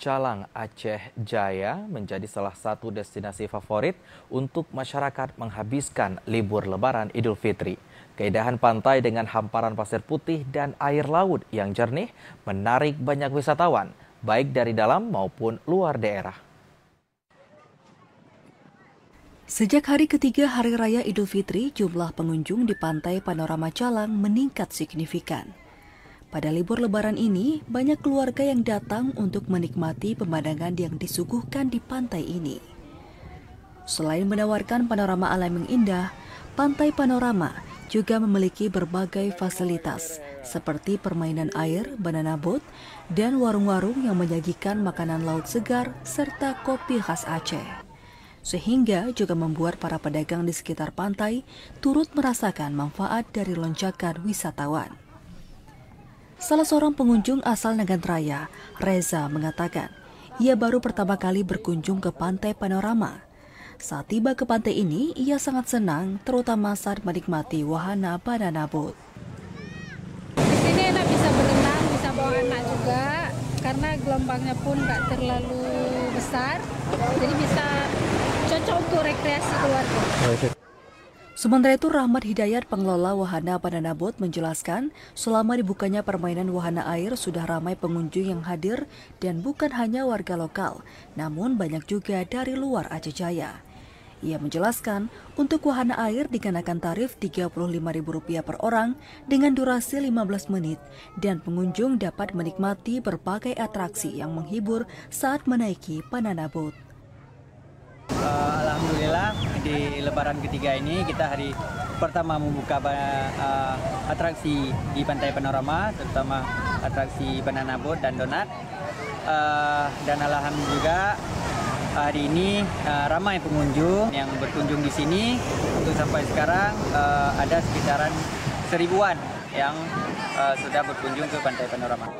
Calang, Aceh Jaya menjadi salah satu destinasi favorit untuk masyarakat menghabiskan libur Lebaran Idul Fitri. Keindahan pantai dengan hamparan pasir putih dan air laut yang jernih menarik banyak wisatawan, baik dari dalam maupun luar daerah. Sejak hari ketiga Hari Raya Idul Fitri, jumlah pengunjung di Pantai Panorama Calang meningkat signifikan. Pada libur Lebaran ini, banyak keluarga yang datang untuk menikmati pemandangan yang disuguhkan di pantai ini. Selain menawarkan panorama alam yang indah, Pantai Panorama juga memiliki berbagai fasilitas seperti permainan air, banana boat, dan warung-warung yang menyajikan makanan laut segar serta kopi khas Aceh. Sehingga juga membuat para pedagang di sekitar pantai turut merasakan manfaat dari lonjakan wisatawan. Salah seorang pengunjung asal Nagan Raya, Reza, mengatakan ia baru pertama kali berkunjung ke Pantai Panorama. Saat tiba ke pantai ini, ia sangat senang, terutama saat menikmati wahana banana boat. Di sini enak, bisa berenang, bisa bawa anak juga, karena gelombangnya pun nggak terlalu besar, jadi bisa cocok untuk rekreasi keluarga. Sementara itu, Rahmat Hidayat, pengelola wahana banana boat, menjelaskan selama dibukanya permainan wahana air sudah ramai pengunjung yang hadir dan bukan hanya warga lokal, namun banyak juga dari luar Aceh Jaya. Ia menjelaskan untuk wahana air dikenakan tarif Rp35.000 per orang dengan durasi 15 menit dan pengunjung dapat menikmati berbagai atraksi yang menghibur saat menaiki banana boat. Alhamdulillah di Lebaran ketiga ini kita hari pertama membuka atraksi di Pantai Panorama, terutama atraksi banana boat dan donat. Dan alhamdulillah hari ini ramai pengunjung yang berkunjung di sini. Untuk sampai sekarang ada sekitaran 1000-an yang sudah berkunjung ke Pantai Panorama.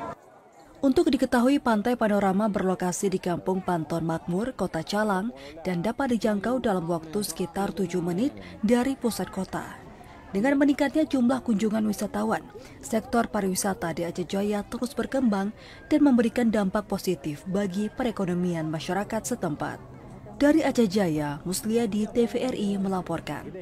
Untuk diketahui, Pantai Panorama berlokasi di Kampung Panton Makmur, Kota Calang, dan dapat dijangkau dalam waktu sekitar 7 menit dari pusat kota. Dengan meningkatnya jumlah kunjungan wisatawan, sektor pariwisata di Aceh Jaya terus berkembang dan memberikan dampak positif bagi perekonomian masyarakat setempat. Dari Aceh Jaya, Musliadi, TVRI melaporkan.